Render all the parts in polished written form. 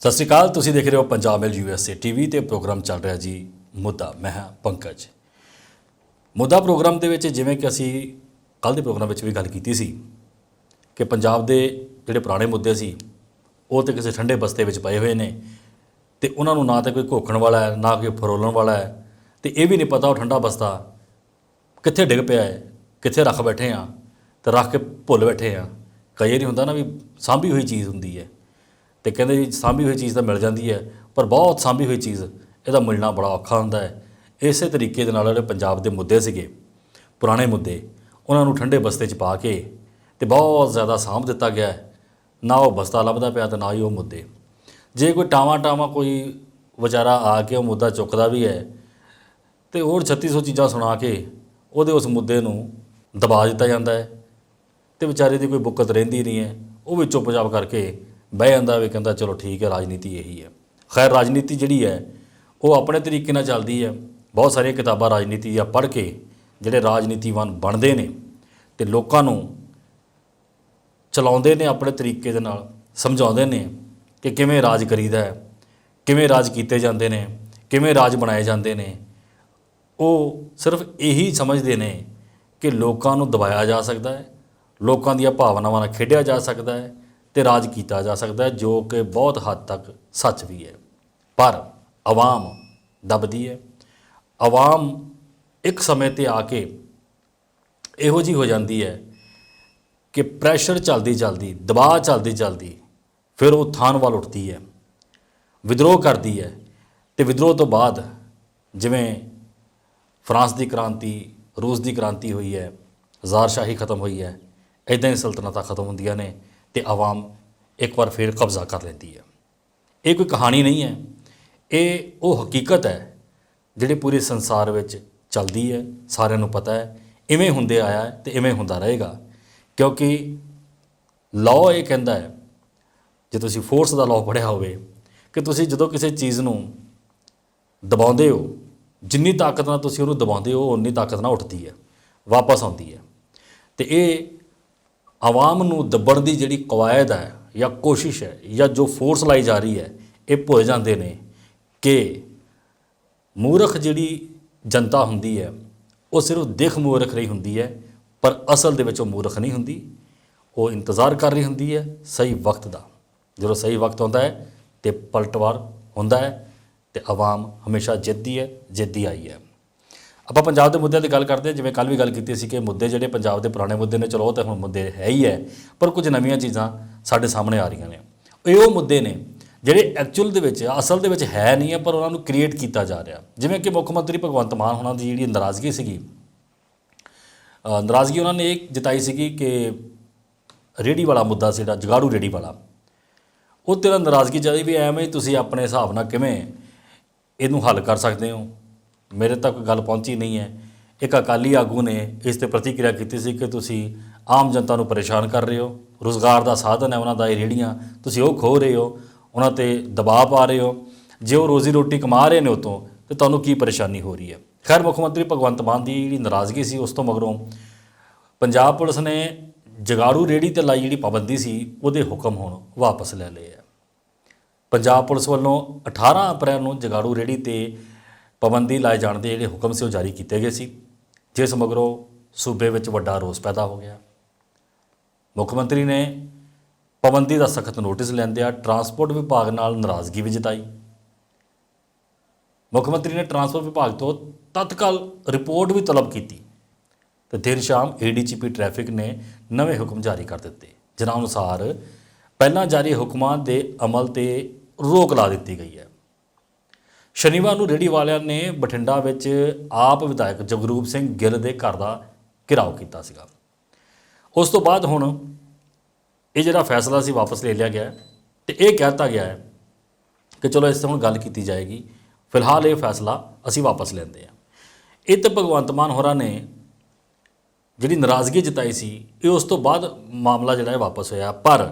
ਸਤਿ ਸ਼੍ਰੀ ਅਕਾਲ। ਤੁਸੀਂ ਦੇਖ ਰਹੇ ਹੋ ਪੰਜਾਬ ਮੇਲ USA TV ਤੇ ਪ੍ਰੋਗਰਾਮ ਚੱਲ ਰਿਹਾ ਜੀ ਮੁੱਦਾ। ਮੈਂ ਹਾਂ ਪੰਕਜ। ਮੁੱਦਾ ਪ੍ਰੋਗਰਾਮ ਦੇ ਵਿੱਚ ਜਿਵੇਂ ਕਿ ਅਸੀਂ ਕੱਲ੍ਹ ਦੇ ਪ੍ਰੋਗਰਾਮ ਵਿੱਚ ਵੀ ਗੱਲ ਕੀਤੀ ਸੀ ਕਿ ਪੰਜਾਬ ਦੇ ਜਿਹੜੇ ਪੁਰਾਣੇ ਮੁੱਦੇ ਸੀ ਉਹ ਤਾਂ ਕਿਸੇ ਠੰਡੇ ਬਸਤੇ ਵਿੱਚ ਪਏ ਹੋਏ ਨੇ ਅਤੇ ਉਹਨਾਂ ਨੂੰ ਨਾ ਤਾਂ ਕੋਈ ਘੋਖਣ ਵਾਲਾ ਹੈ ਨਾ ਕੋਈ ਫਰੋਲਣ ਵਾਲਾ ਹੈ ਅਤੇ ਇਹ ਵੀ ਨਹੀਂ ਪਤਾ ਉਹ ਠੰਡਾ ਬਸਤਾ ਕਿੱਥੇ ਡਿੱਗ ਪਿਆ ਹੈ, ਕਿੱਥੇ ਰੱਖ ਬੈਠੇ ਹਾਂ ਅਤੇ ਰੱਖ ਕੇ ਭੁੱਲ ਬੈਠੇ ਹਾਂ। ਕਈ ਵਾਰੀ ਹੁੰਦਾ ਨਾ ਵੀ ਸਾਂਭੀ ਹੋਈ ਚੀਜ਼ ਹੁੰਦੀ ਹੈ ਅਤੇ ਕਹਿੰਦੇ ਜੀ ਸਾਂਭੀ ਹੋਈ ਚੀਜ਼ ਤਾਂ ਮਿਲ ਜਾਂਦੀ ਹੈ, ਪਰ ਬਹੁਤ ਸਾਂਭੀ ਹੋਈ ਚੀਜ਼ ਇਹਦਾ ਮਿਲਣਾ ਬੜਾ ਔਖਾ ਹੁੰਦਾ ਹੈ। ਇਸੇ ਤਰੀਕੇ ਦੇ ਨਾਲ ਜਿਹੜੇ ਪੰਜਾਬ ਦੇ ਮੁੱਦੇ ਸੀਗੇ, ਪੁਰਾਣੇ ਮੁੱਦੇ, ਉਹਨਾਂ ਨੂੰ ਠੰਡੇ ਬਸਤੇ 'ਚ ਪਾ ਕੇ ਅਤੇ ਬਹੁਤ ਜ਼ਿਆਦਾ ਸਾਂਭ ਦਿੱਤਾ ਗਿਆ। ਨਾ ਉਹ ਬਸਤਾ ਲੱਭਦਾ ਪਿਆ ਅਤੇ ਨਾ ਹੀ ਉਹ ਮੁੱਦੇ। ਜੇ ਕੋਈ ਟਾਵਾਂ ਕੋਈ ਵਿਚਾਰਾ ਆ ਕੇ ਉਹ ਮੁੱਦਾ ਚੁੱਕਦਾ ਵੀ ਹੈ ਅਤੇ ਹੋਰ 3600 ਚੀਜ਼ਾਂ ਸੁਣਾ ਕੇ ਉਹਦੇ ਉਸ ਮੁੱਦੇ ਨੂੰ ਦਬਾ ਦਿੱਤਾ ਜਾਂਦਾ ਹੈ ਅਤੇ ਵਿਚਾਰੇ ਦੀ ਕੋਈ ਬੁੱਕਤ ਰਹਿੰਦੀ ਨਹੀਂ ਹੈ। ਉਹ ਵੀ ਚੁੱਪ-ਚਾਪ ਕਰਕੇ ਬਹਿ ਜਾਂਦਾ ਵੀ, ਕਹਿੰਦਾ ਚਲੋ ਠੀਕ ਹੈ, ਰਾਜਨੀਤੀ ਇਹੀ ਹੈ। ਖੈਰ, ਰਾਜਨੀਤੀ ਜਿਹੜੀ ਹੈ ਉਹ ਆਪਣੇ ਤਰੀਕੇ ਨਾਲ ਚੱਲਦੀ ਹੈ। ਬਹੁਤ ਸਾਰੀਆਂ ਕਿਤਾਬਾਂ ਰਾਜਨੀਤੀ ਦੀਆਂ ਪੜ੍ਹ ਕੇ ਜਿਹੜੇ ਰਾਜਨੀਤੀਵਾਨ ਬਣਦੇ ਨੇ ਅਤੇ ਲੋਕਾਂ ਨੂੰ ਚਲਾਉਂਦੇ ਨੇ ਆਪਣੇ ਤਰੀਕੇ ਦੇ ਨਾਲ, ਸਮਝਾਉਂਦੇ ਨੇ ਕਿ ਕਿਵੇਂ ਰਾਜ ਕਰੀਦਾ ਹੈ, ਕਿਵੇਂ ਰਾਜ ਕੀਤੇ ਜਾਂਦੇ ਨੇ, ਕਿਵੇਂ ਰਾਜ ਬਣਾਏ ਜਾਂਦੇ ਨੇ। ਉਹ ਸਿਰਫ ਇਹੀ ਸਮਝਦੇ ਨੇ ਕਿ ਲੋਕਾਂ ਨੂੰ ਦਬਾਇਆ ਜਾ ਸਕਦਾ ਹੈ, ਲੋਕਾਂ ਦੀਆਂ ਭਾਵਨਾਵਾਂ ਨਾਲ ਖੇਡਿਆ ਜਾ ਸਕਦਾ ਹੈ ਅਤੇ ਰਾਜ ਕੀਤਾ ਜਾ ਸਕਦਾ ਹੈ, ਜੋ ਕਿ ਬਹੁਤ ਹੱਦ ਤੱਕ ਸੱਚ ਵੀ ਹੈ। ਪਰ ਆਵਾਮ ਦਬਦੀ ਹੈ। ਆਵਾਮ ਇੱਕ ਸਮੇਂ 'ਤੇ ਆ ਕੇ ਇਹੋ ਜਿਹੀ ਹੋ ਜਾਂਦੀ ਹੈ ਕਿ ਪ੍ਰੈਸ਼ਰ ਚੱਲਦੀ ਦਬਾਅ ਚੱਲਦੀ ਫਿਰ ਉਹ ਥਾਨ ਵੱਲ ਉੱਠਦੀ ਹੈ, ਵਿਦਰੋਹ ਕਰਦੀ ਹੈ। ਅਤੇ ਵਿਦਰੋਹ ਤੋਂ ਬਾਅਦ ਜਿਵੇਂ ਫਰਾਂਸ ਦੀ ਕ੍ਰਾਂਤੀ, ਰੂਸ ਦੀ ਕ੍ਰਾਂਤੀ ਹੋਈ ਹੈ, ਜ਼ਾਰਸ਼ਾਹੀ ਖਤਮ ਹੋਈ ਹੈ, ਇੱਦਾਂ ਹੀ ਸਲਤਨਤਾਂ ਖਤਮ ਹੁੰਦੀਆਂ ਨੇ ਅਤੇ ਆਵਾਮ ਇੱਕ ਵਾਰ ਫਿਰ ਕਬਜ਼ਾ ਕਰ ਲੈਂਦੀ ਹੈ। ਇਹ ਕੋਈ ਕਹਾਣੀ ਨਹੀਂ ਹੈ, ਇਹ ਉਹ ਹਕੀਕਤ ਹੈ ਜਿਹੜੀ ਪੂਰੇ ਸੰਸਾਰ ਵਿੱਚ ਚੱਲਦੀ ਹੈ। ਸਾਰਿਆਂ ਨੂੰ ਪਤਾ ਹੈ ਇਵੇਂ ਹੁੰਦੇ ਆਇਆ ਹੈ ਅਤੇ ਇਵੇਂ ਹੁੰਦਾ ਰਹੇਗਾ, ਕਿਉਂਕਿ ਲਾਅ ਇਹ ਕਹਿੰਦਾ ਹੈ, ਜੇ ਤੁਸੀਂ ਫੋਰਸ ਦਾ ਲਾਅ ਪੜ੍ਹਿਆ ਹੋਵੇ, ਕਿ ਤੁਸੀਂ ਜਦੋਂ ਕਿਸੇ ਚੀਜ਼ ਨੂੰ ਦਬਾਉਂਦੇ ਹੋ, ਜਿੰਨੀ ਤਾਕਤ ਨਾਲ ਤੁਸੀਂ ਉਹਨੂੰ ਦਬਾਉਂਦੇ ਹੋ ਉਨੀ ਤਾਕਤ ਨਾਲ ਉੱਠਦੀ ਹੈ, ਵਾਪਸ ਆਉਂਦੀ ਹੈ। ਅਤੇ ਇਹ ਆਵਾਮ ਨੂੰ ਦੱਬਣ ਦੀ ਜਿਹੜੀ ਕਵਾਇਦ ਹੈ ਜਾਂ ਕੋਸ਼ਿਸ਼ ਹੈ ਜਾਂ ਜੋ ਫੋਰਸ ਲਾਈ ਜਾ ਰਹੀ ਹੈ, ਇਹ ਭੁੱਲ ਜਾਂਦੇ ਨੇ ਕਿ ਮੂਰਖ ਜਿਹੜੀ ਜਨਤਾ ਹੁੰਦੀ ਹੈ ਉਹ ਸਿਰਫ ਦਿਖ ਮੂਰਖ ਰਹੀ ਹੁੰਦੀ ਹੈ, ਪਰ ਅਸਲ ਦੇ ਵਿੱਚ ਉਹ ਮੂਰਖ ਨਹੀਂ ਹੁੰਦੀ। ਉਹ ਇੰਤਜ਼ਾਰ ਕਰ ਰਹੀ ਹੁੰਦੀ ਹੈ ਸਹੀ ਵਕਤ ਦਾ। ਜਦੋਂ ਸਹੀ ਵਕਤ ਆਉਂਦਾ ਹੈ ਅਤੇ ਪਲਟਵਾਰ ਹੁੰਦਾ ਹੈ ਅਤੇ ਆਵਾਮ ਹਮੇਸ਼ਾ ਜਿੱਤਦੀ ਆਈ ਹੈ। ਆਪਾਂ ਪੰਜਾਬ ਦੇ ਮੁੱਦਿਆਂ 'ਤੇ ਗੱਲ ਕਰਦੇ ਹਾਂ। ਜਿਵੇਂ ਕੱਲ੍ਹ ਵੀ ਗੱਲ ਕੀਤੀ ਸੀ ਕਿ ਮੁੱਦੇ ਜਿਹੜੇ ਪੰਜਾਬ ਦੇ ਪੁਰਾਣੇ ਮੁੱਦੇ ਨੇ, ਚਲੋ ਉਹ ਤਾਂ ਹੁਣ ਮੁੱਦੇ ਹੈ ਹੀ ਹੈ, ਪਰ ਕੁਝ ਨਵੀਆਂ ਚੀਜ਼ਾਂ ਸਾਡੇ ਸਾਹਮਣੇ ਆ ਰਹੀਆਂ ਨੇ। ਇਹ ਉਹ ਮੁੱਦੇ ਨੇ ਜਿਹੜੇ ਐਕਚੁਅਲ ਦੇ ਵਿੱਚ, ਅਸਲ ਦੇ ਵਿੱਚ ਹੈ ਨਹੀਂ ਹੈ, ਪਰ ਉਹਨਾਂ ਨੂੰ ਕ੍ਰੀਏਟ ਕੀਤਾ ਜਾ ਰਿਹਾ। ਜਿਵੇਂ ਕਿ ਮੁੱਖ ਮੰਤਰੀ ਭਗਵੰਤ ਮਾਨ ਹੋਣਾ ਦੀ ਜਿਹੜੀ ਨਾਰਾਜ਼ਗੀ ਸੀਗੀ, ਨਾਰਾਜ਼ਗੀ ਉਹਨਾਂ ਨੇ ਇਹ ਜਤਾਈ ਸੀਗੀ ਕਿ ਰੇਹੜੀ ਵਾਲਾ ਮੁੱਦਾ ਸੀ ਜਿਹੜਾ ਜਗਾੜੂ ਰੇਹੜੀ ਵਾਲਾ, ਉਹ 'ਤੇ ਨਾਲ ਨਾਰਾਜ਼ਗੀ ਚਾਹੀ ਵੀ ਐਵੇਂ ਹੀ ਤੁਸੀਂ ਆਪਣੇ ਹਿਸਾਬ ਨਾਲ ਕਿਵੇਂ ਇਹਨੂੰ ਹੱਲ ਕਰ ਸਕਦੇ ਹੋ। ਮੇਰੇ ਤੱਕ ਗੱਲ ਪਹੁੰਚੀ ਨਹੀਂ ਹੈ। ਇੱਕ ਅਕਾਲੀ ਆਗੂ ਨੇ ਇਸ 'ਤੇ ਪ੍ਰਤੀਕਿਰਿਆ ਕੀਤੀ ਸੀ ਕਿ ਤੁਸੀਂ ਆਮ ਜਨਤਾ ਨੂੰ ਪਰੇਸ਼ਾਨ ਕਰ ਰਹੇ ਹੋ, ਰੁਜ਼ਗਾਰ ਦਾ ਸਾਧਨ ਹੈ ਉਹਨਾਂ ਦਾ ਇਹ ਰੇਹੜੀਆਂ, ਤੁਸੀਂ ਉਹ ਖੋਹ ਰਹੇ ਹੋ, ਉਹਨਾਂ 'ਤੇ ਦਬਾਅ ਪਾ ਰਹੇ ਹੋ। ਜੇ ਉਹ ਰੋਜ਼ੀ ਰੋਟੀ ਕਮਾ ਰਹੇ ਨੇ ਉਤੋਂ, ਤਾਂ ਤੁਹਾਨੂੰ ਕੀ ਪਰੇਸ਼ਾਨੀ ਹੋ ਰਹੀ ਹੈ। ਖੈਰ, ਮੁੱਖ ਮੰਤਰੀ ਭਗਵੰਤ ਮਾਨ ਦੀ ਜਿਹੜੀ ਨਾਰਾਜ਼ਗੀ ਸੀ, ਉਸ ਤੋਂ ਮਗਰੋਂ ਪੰਜਾਬ ਪੁਲਿਸ ਨੇ ਜਗਾੜੂ ਰੇਹੜੀ 'ਤੇ ਲਾਈ ਜਿਹੜੀ ਪਾਬੰਦੀ ਸੀ, ਉਹਦੇ ਹੁਕਮ ਹੁਣ ਵਾਪਸ ਲੈ ਲਏ ਆ। ਪੰਜਾਬ ਪੁਲਿਸ ਵੱਲੋਂ 18 ਅਪ੍ਰੈਲ ਨੂੰ ਜਗਾੜੂ ਰੇਹੜੀ 'ਤੇ ਪਾਬੰਦੀ ਲਾਏ ਜਾਣ ਦੇ ਜਿਹੜੇ ਹੁਕਮ ਸੀ ਉਹ ਜਾਰੀ ਕੀਤੇ ਗਏ ਸੀ, ਜਿਸ ਮਗਰੋਂ ਸੂਬੇ ਵਿੱਚ ਵੱਡਾ ਰੋਸ ਪੈਦਾ ਹੋ ਗਿਆ। ਮੁੱਖ ਮੰਤਰੀ ਨੇ ਪਾਬੰਦੀ ਦਾ ਸਖਤ ਨੋਟਿਸ ਲੈਂਦਿਆਂ ਟਰਾਂਸਪੋਰਟ ਵਿਭਾਗ ਨਾਲ ਨਾਰਾਜ਼ਗੀ ਵੀ ਜਤਾਈ। ਮੁੱਖ ਮੰਤਰੀ ਨੇ ਟਰਾਂਸਪੋਰਟ ਵਿਭਾਗ ਤੋਂ ਤਤਕਾਲ ਰਿਪੋਰਟ ਵੀ ਤਲਬ ਕੀਤੀ ਅਤੇ ਦੇਰ ਸ਼ਾਮ ADGP ਟ੍ਰੈਫਿਕ ਨੇ ਨਵੇਂ ਹੁਕਮ ਜਾਰੀ ਕਰ ਦਿੱਤੇ, ਜਿਨ੍ਹਾਂ ਅਨੁਸਾਰ ਪਹਿਲਾਂ ਜਾਰੀ ਹੁਕਮਾਂ ਦੇ ਅਮਲ 'ਤੇ ਰੋਕ ਲਾ ਦਿੱਤੀ ਗਈ ਹੈ। ਸ਼ਨੀਵਾਰ ਨੂੰ ਰੇਹੜੀ ਵਾਲਿਆਂ ਨੇ ਬਠਿੰਡਾ ਵਿੱਚ ਆਪ ਵਿਧਾਇਕ ਜਗਰੂਪ ਸਿੰਘ ਗਿੱਲ ਦੇ ਘਰ ਦਾ ਘਿਰਾਓ ਕੀਤਾ ਸੀਗਾ। ਉਸ ਤੋਂ ਬਾਅਦ ਹੁਣ ਇਹ ਜਿਹੜਾ ਫੈਸਲਾ ਸੀ ਵਾਪਸ ਲੈ ਲਿਆ ਗਿਆ ਅਤੇ ਇਹ ਕਹਿ ਦਿੱਤਾ ਗਿਆ ਹੈ ਕਿ ਚਲੋ ਇਸ 'ਤੇ ਹੁਣ ਗੱਲ ਕੀਤੀ ਜਾਏਗੀ, ਫਿਲਹਾਲ ਇਹ ਫੈਸਲਾ ਅਸੀਂ ਵਾਪਸ ਲੈਂਦੇ ਹਾਂ। ਇਹ ਤਾਂ ਭਗਵੰਤ ਮਾਨ ਹੋਰਾਂ ਨੇ ਜਿਹੜੀ ਨਾਰਾਜ਼ਗੀ ਜਤਾਈ ਸੀ, ਇਹ ਉਸ ਤੋਂ ਬਾਅਦ ਮਾਮਲਾ ਜਿਹੜਾ ਹੈ ਵਾਪਸ ਹੋਇਆ। ਪਰ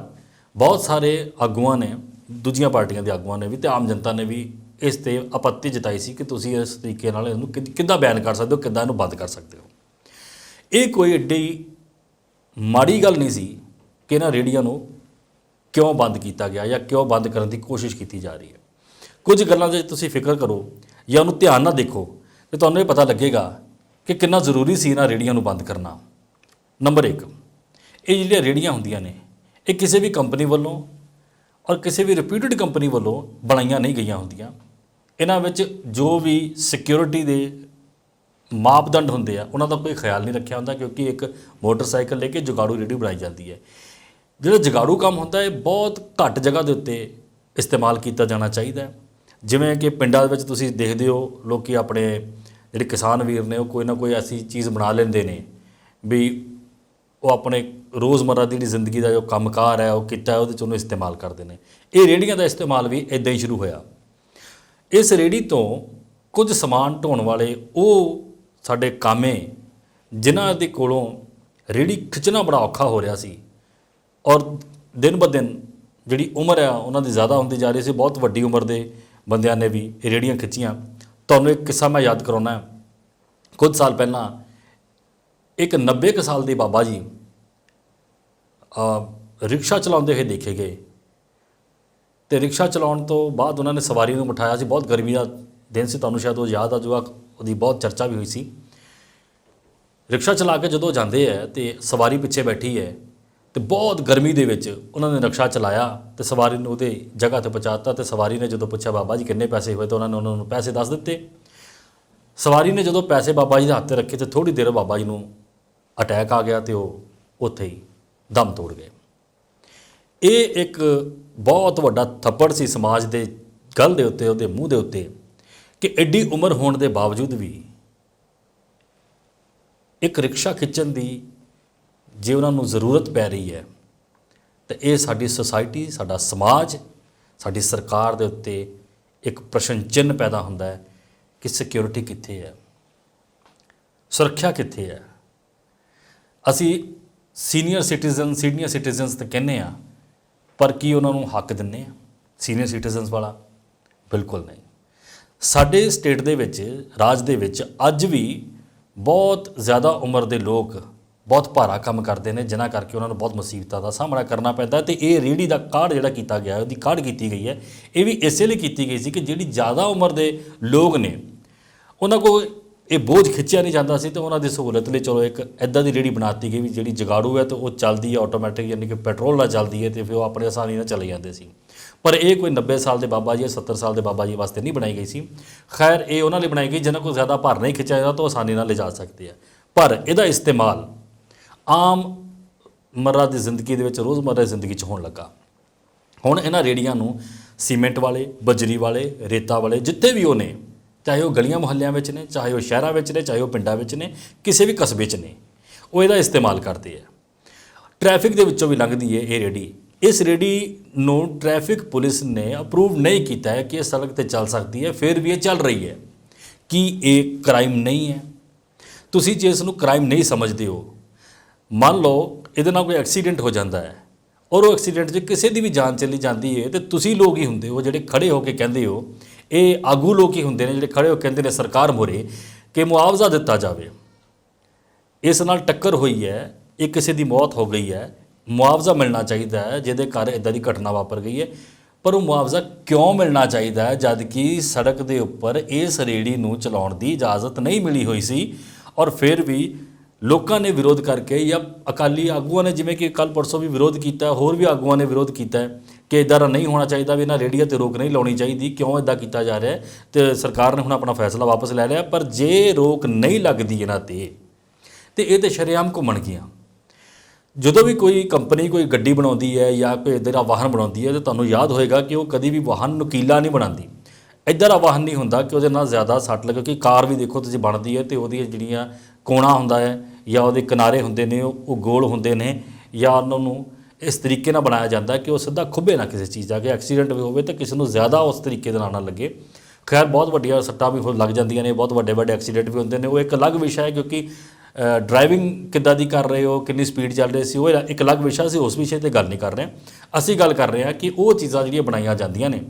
ਬਹੁਤ ਸਾਰੇ ਆਗੂਆਂ ਨੇ, ਦੂਜੀਆਂ ਪਾਰਟੀਆਂ ਦੇ ਆਗੂਆਂ ਨੇ ਵੀ ਅਤੇ ਆਮ ਜਨਤਾ ਨੇ ਵੀ ਇਸ 'ਤੇ ਆਪੱਤੀ ਜਤਾਈ ਸੀ ਕਿ ਤੁਸੀਂ ਇਸ ਤਰੀਕੇ ਨਾਲ ਇਹਨੂੰ ਕਿੱਦਾਂ ਬਿਆਨ ਕਰ ਸਕਦੇ ਹੋ, ਕਿੱਦਾਂ ਇਹਨੂੰ ਬੰਦ ਕਰ ਸਕਦੇ ਹੋ। ਇਹ ਕੋਈ ਐਡੀ ਮਾੜੀ ਗੱਲ ਨਹੀਂ ਸੀ ਕਿ ਇਹਨਾਂ ਰੇਹੜੀਆਂ ਨੂੰ ਕਿਉਂ ਬੰਦ ਕੀਤਾ ਗਿਆ ਜਾਂ ਕਿਉਂ ਬੰਦ ਕਰਨ ਦੀ ਕੋਸ਼ਿਸ਼ ਕੀਤੀ ਜਾ ਰਹੀ ਹੈ। ਕੁਝ ਗੱਲਾਂ ਜੇ ਤੁਸੀਂ ਫਿਕਰ ਕਰੋ ਜਾਂ ਉਹਨੂੰ ਧਿਆਨ ਨਾਲ ਦੇਖੋ ਤੇ ਤੁਹਾਨੂੰ ਇਹ ਪਤਾ ਲੱਗੇਗਾ ਕਿ ਕਿੰਨਾ ਜ਼ਰੂਰੀ ਸੀ ਇਹਨਾਂ ਰੇਹੜੀਆਂ ਨੂੰ ਬੰਦ ਕਰਨਾ। ਨੰਬਰ 1, ਇਹ ਜਿਹੜੀਆਂ ਰੇਹੜੀਆਂ ਹੁੰਦੀਆਂ ਨੇ ਇਹ ਕਿਸੇ ਵੀ ਕੰਪਨੀ ਵੱਲੋਂ ਔਰ ਕਿਸੇ ਵੀ ਰਿਪਿਊਟਡ ਕੰਪਨੀ ਵੱਲੋਂ ਬਣਾਈਆਂ ਨਹੀਂ ਗਈਆਂ ਹੁੰਦੀਆਂ। ਇਹਨਾਂ ਵਿੱਚ ਜੋ ਵੀ ਸਿਕਿਉਰਿਟੀ ਦੇ ਮਾਪਦੰਡ ਹੁੰਦੇ ਆ ਉਹਨਾਂ ਦਾ ਕੋਈ ਖਿਆਲ ਨਹੀਂ ਰੱਖਿਆ ਹੁੰਦਾ, ਕਿਉਂਕਿ ਇੱਕ ਮੋਟਰਸਾਈਕਲ ਲੈ ਕੇ ਜੁਗਾੜੂ ਰੇਹੜੀ ਬਣਾਈ ਜਾਂਦੀ ਹੈ। ਜਿਹੜਾ ਜੁਗਾੜੂ ਕੰਮ ਹੁੰਦਾ ਹੈ ਬਹੁਤ ਘੱਟ ਜਗ੍ਹਾ ਦੇ ਉੱਤੇ ਇਸਤੇਮਾਲ ਕੀਤਾ ਜਾਣਾ ਚਾਹੀਦਾ ਹੈ। ਜਿਵੇਂ ਕਿ ਪਿੰਡਾਂ ਦੇ ਵਿੱਚ ਤੁਸੀਂ ਦੇਖਦੇ ਹੋ ਲੋਕੀ ਆਪਣੇ ਜਿਹੜੇ ਕਿਸਾਨ ਵੀਰ ਨੇ ਉਹ ਕੋਈ ਨਾ ਕੋਈ ਐਸੀ ਚੀਜ਼ ਬਣਾ ਲੈਂਦੇ ਨੇ ਵੀ ਉਹ ਆਪਣੇ ਰੋਜ਼ਮर्रा ਦੀ ਜਿਹੜੀ ਜ਼ਿੰਦਗੀ ਦਾ ਜੋ ਕੰਮਕਾਰ ਹੈ ਉਹ ਕੀਤਾ ਉਹਦੇ 'ਚ ਉਹਨੂੰ ਇਸਤੇਮਾਲ ਕਰਦੇ ਨੇ। ਇਹ ਰੇਹੜੀਆਂ ਦਾ ਇਸਤੇਮਾਲ ਵੀ ਇੱਦਾਂ ਹੀ ਸ਼ੁਰੂ ਹੋਇਆ। ਇਸ ਰੇਹੜੀ ਤੋਂ ਕੁਝ ਸਮਾਨ ਢੋਣ ਵਾਲੇ ਉਹ ਸਾਡੇ ਕਾਮੇ ਜਿਨ੍ਹਾਂ ਦੇ ਕੋਲੋਂ ਰੇਹੜੀ ਖਿੱਚਣਾ ਬੜਾ ਔਖਾ ਹੋ ਰਿਹਾ ਸੀ ਔਰ ਦਿਨ ਬ ਦਿਨ ਜਿਹੜੀ ਉਮਰ ਆ ਉਹਨਾਂ ਦੀ ਜ਼ਿਆਦਾ ਹੁੰਦੀ ਜਾ ਰਹੀ ਸੀ। ਬਹੁਤ ਵੱਡੀ ਉਮਰ ਦੇ ਬੰਦਿਆਂ ਨੇ ਵੀ ਇਹ ਰੇਹੜੀਆਂ ਖਿੱਚੀਆਂ। ਤੁਹਾਨੂੰ ਇੱਕ ਕਿੱਸਾ ਮੈਂ ਯਾਦ ਕਰਾਉਣਾ। ਕੁਝ ਸਾਲ ਪਹਿਲਾਂ ਇੱਕ 90 ਕੁ ਸਾਲ ਦੇ ਬਾਬਾ ਜੀ ਰਿਕਸ਼ਾ ਚਲਾਉਂਦੇ ਹੋਏ ਦੇਖੇ ਗਏ ਅਤੇ ਰਿਕਸ਼ਾ ਚਲਾਉਣ ਤੋਂ ਬਾਅਦ ਉਹਨਾਂ ਨੇ ਸਵਾਰੀ ਨੂੰ ਬਿਠਾਇਆ ਸੀ। ਬਹੁਤ ਗਰਮੀ ਦਾ ਦਿਨ ਸੀ, ਤੁਹਾਨੂੰ ਸ਼ਾਇਦ ਉਹ ਯਾਦ ਆ ਜਾਊਗਾ, ਉਹਦੀ ਬਹੁਤ ਚਰਚਾ ਵੀ ਹੋਈ ਸੀ। ਰਿਕਸ਼ਾ ਚਲਾ ਕੇ ਜਦੋਂ ਜਾਂਦੇ ਹੈ ਅਤੇ ਸਵਾਰੀ ਪਿੱਛੇ ਬੈਠੀ ਹੈ ਅਤੇ ਬਹੁਤ ਗਰਮੀ ਦੇ ਵਿੱਚ ਉਹਨਾਂ ਨੇ ਰਿਕਸ਼ਾ ਚਲਾਇਆ ਅਤੇ ਸਵਾਰੀ ਨੂੰ ਉਹਦੇ ਜਗ੍ਹਾ 'ਤੇ ਪਹੁੰਚਾਤਾ। ਅਤੇ ਸਵਾਰੀ ਨੇ ਜਦੋਂ ਪੁੱਛਿਆ ਬਾਬਾ ਜੀ ਕਿੰਨੇ ਪੈਸੇ ਹੋਏ ਤਾਂ ਉਹਨਾਂ ਨੂੰ ਪੈਸੇ ਦੱਸ ਦਿੱਤੇ। ਸਵਾਰੀ ਨੇ ਜਦੋਂ ਪੈਸੇ ਬਾਬਾ ਜੀ ਦੇ ਹੱਥ 'ਤੇ ਰੱਖੇ ਅਤੇ ਥੋੜ੍ਹੀ ਦੇਰ ਬਾਬਾ ਜੀ ਨੂੰ ਅਟੈਕ ਆ ਗਿਆ ਅਤੇ ਉਹ ਉੱਥੇ ਹੀ ਦਮ ਤੋੜ ਗਏ। ਇਹ ਇੱਕ ਬਹੁਤ ਵੱਡਾ ਥੱਪੜ ਸੀ ਸਮਾਜ ਦੇ ਗਲ ਦੇ ਉੱਤੇ, ਉਹਦੇ ਮੂੰਹ ਦੇ ਉੱਤੇ, ਕਿ ਐਡੀ ਉਮਰ ਹੋਣ ਦੇ ਬਾਵਜੂਦ ਵੀ ਇੱਕ ਰਿਕਸ਼ਾ ਖਿੱਚਣ ਦੀ ਜੇ ਉਹਨਾਂ ਨੂੰ ਜ਼ਰੂਰਤ ਪੈ ਰਹੀ ਹੈ ਤਾਂ ਇਹ ਸਾਡੀ ਸੁਸਾਇਟੀ, ਸਾਡਾ ਸਮਾਜ, ਸਾਡੀ ਸਰਕਾਰ ਦੇ ਉੱਤੇ ਇੱਕ ਪ੍ਰਸ਼ਨ ਚਿੰਨ੍ਹ ਪੈਦਾ ਹੁੰਦਾ ਹੈ ਕਿ ਸਿਕਿਉਰਿਟੀ ਕਿੱਥੇ ਹੈ, ਸੁਰੱਖਿਆ ਕਿੱਥੇ ਹੈ। ਅਸੀਂ ਸੀਨੀਅਰ ਸਿਟੀਜ਼ਨਸ ਤਾਂ ਕਹਿੰਦੇ ਹਾਂ, ਪਰ ਕੀ ਉਹਨਾਂ ਨੂੰ ਹੱਕ ਦਿੰਦੇ ਆ ਸੀਨੀਅਰ ਸਿਟੀਜ਼ਨਸ ਵਾਲਾ? ਬਿਲਕੁਲ ਨਹੀਂ। ਸਾਡੇ ਸਟੇਟ ਦੇ ਵਿੱਚ, ਰਾਜ ਦੇ ਵਿੱਚ ਅੱਜ ਵੀ ਬਹੁਤ ਜ਼ਿਆਦਾ ਉਮਰ ਦੇ ਲੋਕ ਬਹੁਤ ਭਾਰਾ ਕੰਮ ਕਰਦੇ ਨੇ, ਜਿਨ੍ਹਾਂ ਕਰਕੇ ਉਹਨਾਂ ਨੂੰ ਬਹੁਤ ਮੁਸੀਬਤਾਂ ਦਾ ਸਾਹਮਣਾ ਕਰਨਾ ਪੈਂਦਾ। ਅਤੇ ਇਹ ਰੇਹੜੀ ਦਾ ਕਾਢ ਜਿਹੜਾ ਕੀਤਾ ਗਿਆ, ਉਹਦੀ ਕਾਢ ਕੀਤੀ ਗਈ ਹੈ, ਇਹ ਵੀ ਇਸੇ ਲਈ ਕੀਤੀ ਗਈ ਸੀ ਕਿ ਜਿਹੜੀ ਜ਼ਿਆਦਾ ਉਮਰ ਦੇ ਲੋਕ ਨੇ ਉਹਨਾਂ ਕੋਲ ਇਹ ਬੋਝ ਖਿੱਚਿਆ ਨਹੀਂ ਜਾਂਦਾ ਸੀ, ਅਤੇ ਉਹਨਾਂ ਦੀ ਸਹੂਲਤ ਲਈ ਚਲੋ ਇੱਕ ਇੱਦਾਂ ਦੀ ਰੇਹੜੀ ਬਣਾ ਦਿੱਤੀ ਗਈ ਵੀ ਜਿਹੜੀ ਜਗਾੜੂ ਹੈ ਅਤੇ ਉਹ ਚੱਲਦੀ ਹੈ ਆਟੋਮੈਟਿਕ, ਯਾਨੀ ਕਿ ਪੈਟਰੋਲ ਨਾਲ ਚੱਲਦੀ ਹੈ, ਅਤੇ ਫਿਰ ਉਹ ਆਪਣੇ ਆਸਾਨੀ ਨਾਲ ਚਲੇ ਜਾਂਦੇ ਸੀ। ਪਰ ਇਹ ਕੋਈ 90 ਸਾਲ ਦੇ ਬਾਬਾ ਜੀ ਜਾਂ 70 ਸਾਲ ਦੇ ਬਾਬਾ ਜੀ ਵਾਸਤੇ ਨਹੀਂ ਬਣਾਈ ਗਈ ਸੀ। ਖੈਰ, ਇਹ ਉਹਨਾਂ ਲਈ ਬਣਾਈ ਗਈ ਜਿਨ੍ਹਾਂ ਕੋਲ ਜ਼ਿਆਦਾ ਭਾਰ ਨਹੀਂ ਖਿੱਚਿਆ ਜਾਂਦਾ ਤਾਂ ਉਹ ਆਸਾਨੀ ਨਾਲ ਲਿਜਾ ਸਕਦੇ ਆ। ਪਰ ਇਹਦਾ ਇਸਤੇਮਾਲ ਆਮ ਮਰਰਾ ਦੀ ਜ਼ਿੰਦਗੀ ਦੇ ਵਿੱਚ, ਰੋਜ਼ਮਰਰਾ ਦੀ ਜ਼ਿੰਦਗੀ 'ਚ ਹੋਣ ਲੱਗਾ। ਹੁਣ ਇਹਨਾਂ ਰੇਹੜੀਆਂ ਨੂੰ ਸੀਮੈਂਟ ਵਾਲੇ, ਬਜਰੀ ਵਾਲੇ, ਰੇਤਾ ਵਾਲੇ, ਜਿੱਥੇ ਵੀ ਉਹ ਨੇ, ਚਾਹੇ ਉਹ ਗਲੀਆਂ ਮੁਹੱਲਿਆਂ ਵਿੱਚ ਨੇ, ਚਾਹੇ ਉਹ ਸ਼ਹਿਰਾਂ ਵਿੱਚ ਨੇ, ਚਾਹੇ ਉਹ ਪਿੰਡਾਂ ਵਿੱਚ ਨੇ, ਕਿਸੇ ਵੀ ਕਸਬੇ 'ਚ ਨੇ, ਉਹ ਇਹਦਾ ਇਸਤੇਮਾਲ ਕਰਦੇ ਆ। ਟ੍ਰੈਫਿਕ ਦੇ ਵਿੱਚੋਂ ਵੀ ਲੰਘਦੀ ਹੈ ਇਹ ਰੇਹੜੀ। ਇਸ ਰੇਹੜੀ ਨੂੰ ਟ੍ਰੈਫਿਕ ਪੁਲਿਸ ਨੇ ਅਪਰੂਵ ਨਹੀਂ ਕੀਤਾ ਹੈ ਕਿ ਇਹ ਸੜਕ 'ਤੇ ਚੱਲ ਸਕਦੀ ਹੈ, ਫਿਰ ਵੀ ਇਹ ਚੱਲ ਰਹੀ ਹੈ। ਕੀ ਇਹ ਕ੍ਰਾਈਮ ਨਹੀਂ ਹੈ? ਤੁਸੀਂ ਜੇ ਇਸ ਨੂੰ ਕ੍ਰਾਈਮ ਨਹੀਂ ਸਮਝਦੇ ਹੋ, ਮੰਨ ਲਓ ਇਹਦੇ ਨਾਲ ਕੋਈ ਐਕਸੀਡੈਂਟ ਹੋ ਜਾਂਦਾ ਹੈ ਔਰ ਉਹ ਐਕਸੀਡੈਂਟ 'ਚ ਕਿਸੇ ਦੀ ਵੀ ਜਾਨ ਚਲੀ ਜਾਂਦੀ ਹੈ, ਅਤੇ ਤੁਸੀਂ ਲੋਕ ਹੀ ਹੁੰਦੇ ਹੋ ਜਿਹੜੇ ਖੜ੍ਹੇ ਹੋ ਕੇ ਕਹਿੰਦੇ ਹੋ, ਇਹ ਆਗੂ ਲੋਕ ਹੀ ਹੁੰਦੇ ਨੇ ਜਿਹੜੇ ਖੜ੍ਹੇ ਹੋ ਕੇ ਕਹਿੰਦੇ ਨੇ ਸਰਕਾਰ ਮੂਹਰੇ ਕਿ ਮੁਆਵਜ਼ਾ ਦਿੱਤਾ ਜਾਵੇ। ਇਸ ਨਾਲ ਟੱਕਰ ਹੋਈ ਹੈ, ਇਹ ਕਿਸੇ ਦੀ ਮੌਤ ਹੋ ਗਈ ਹੈ, ਮੁਆਵਜ਼ਾ ਮਿਲਣਾ ਚਾਹੀਦਾ ਹੈ ਜਿਹਦੇ ਘਰ ਇੱਦਾਂ ਦੀ ਘਟਨਾ ਵਾਪਰ ਗਈ ਹੈ। ਪਰ ਉਹ ਮੁਆਵਜ਼ਾ ਕਿਉਂ ਮਿਲਣਾ ਚਾਹੀਦਾ ਹੈ ਜਦ ਕਿ ਸੜਕ ਦੇ ਉੱਪਰ ਇਸ ਰੇਹੜੀ ਨੂੰ ਚਲਾਉਣ ਦੀ ਇਜਾਜ਼ਤ ਨਹੀਂ ਮਿਲੀ ਹੋਈ ਸੀ, ਔਰ ਫਿਰ ਵੀ ਲੋਕਾਂ ਨੇ ਵਿਰੋਧ ਕਰਕੇ, ਜਾਂ ਅਕਾਲੀ ਆਗੂਆਂ ਨੇ ਜਿਵੇਂ ਕਿ ਕੱਲ੍ਹ ਪਰਸੋਂ ਵੀ ਵਿਰੋਧ ਕੀਤਾ, ਹੋਰ ਵੀ ਆਗੂਆਂ ਨੇ ਵਿਰੋਧ ਕੀਤਾ ਕਿ ਇੱਦਾਂ ਦਾ ਨਹੀਂ ਹੋਣਾ ਚਾਹੀਦਾ, ਵੀ ਇਹਨਾਂ ਰੇਹੜੀਆਂ 'ਤੇ ਰੋਕ ਨਹੀਂ ਲਾਉਣੀ ਚਾਹੀਦੀ, ਕਿਉਂ ਇੱਦਾਂ ਕੀਤਾ ਜਾ ਰਿਹਾ। ਅਤੇ ਸਰਕਾਰ ਨੇ ਹੁਣ ਆਪਣਾ ਫੈਸਲਾ ਵਾਪਸ ਲੈ ਲਿਆ। ਪਰ ਜੇ ਰੋਕ ਨਹੀਂ ਲੱਗਦੀ ਇਹਨਾਂ 'ਤੇ, ਅਤੇ ਇਹ ਤਾਂ ਸ਼ਰੇਆਮ ਘੁੰਮਣ ਗਈਆਂ। ਜਦੋਂ ਵੀ ਕੋਈ ਕੰਪਨੀ ਕੋਈ ਗੱਡੀ ਬਣਾਉਂਦੀ ਹੈ ਜਾਂ ਕੋਈ ਇੱਦਾਂ ਦਾ ਵਾਹਨ ਬਣਾਉਂਦੀ ਹੈ, ਤਾਂ ਤੁਹਾਨੂੰ ਯਾਦ ਹੋਏਗਾ ਕਿ ਉਹ ਕਦੀ ਵੀ ਵਾਹਨ ਨੁਕੀਲਾ ਨਹੀਂ ਬਣਾਉਂਦੀ। ਇੱਦਾਂ ਦਾ ਵਾਹਨ ਨਹੀਂ ਹੁੰਦਾ ਕਿ ਉਹਦੇ ਨਾਲ ਜ਼ਿਆਦਾ ਸੱਟ ਲੱਗੇ। ਕਿ ਕਾਰ ਵੀ ਦੇਖੋ ਤੁਸੀਂ ਬਣਦੀ ਹੈ ਅਤੇ ਉਹਦੀਆਂ ਜਿਹੜੀਆਂ ਕੋਣਾ ਹੁੰਦਾ ਹੈ ਜਾਂ ਉਹਦੇ ਕਿਨਾਰੇ ਹੁੰਦੇ ਨੇ ਉਹ ਗੋਲ ਹੁੰਦੇ ਨੇ, ਜਾਂ ਉਹਨਾਂ ਨੂੰ ਇਸ ਤਰੀਕੇ ਨਾਲ ਬਣਾਇਆ ਜਾਂਦਾ ਕਿ ਉਹ ਸਿੱਧਾ ਖੁੱਭੇ ਨਾ ਕਿਸੇ ਚੀਜ਼ ਜਾ ਕੇ, ਐਕਸੀਡੈਂਟ ਵੀ ਹੋਵੇ ਤਾਂ ਕਿਸੇ ਨੂੰ ਜ਼ਿਆਦਾ ਉਸ ਤਰੀਕੇ ਦੇ ਨਾਲ ਨਾ ਲੱਗੇ। ਖੈਰ, ਬਹੁਤ ਵੱਡੀਆਂ ਸੱਟਾਂ ਵੀ ਲੱਗ ਜਾਂਦੀਆਂ ਨੇ, ਬਹੁਤ ਵੱਡੇ ਵੱਡੇ ਐਕਸੀਡੈਂਟ ਵੀ ਹੁੰਦੇ ਨੇ। ਉਹ ਇੱਕ ਅਲੱਗ ਵਿਸ਼ਾ ਹੈ, ਕਿਉਂਕਿ ਡਰਾਈਵਿੰਗ ਕਿੱਦਾਂ ਦੀ ਕਰ ਰਹੇ ਹੋ, ਕਿੰਨੀ ਸਪੀਡ ਚੱਲ ਰਹੀ ਸੀ, ਉਹ ਇੱਕ ਅਲੱਗ ਵਿਸ਼ਾ ਸੀ। ਉਸ ਵਿਸ਼ੇ 'ਤੇ ਗੱਲ ਨਹੀਂ ਕਰ ਰਹੇ। ਅਸੀਂ ਗੱਲ ਕਰ ਰਹੇ ਹਾਂ ਕਿ ਉਹ ਚੀਜ਼ਾਂ ਜਿਹੜੀਆਂ ਬਣਾਈਆਂ ਜਾਂਦੀਆਂ ਨੇ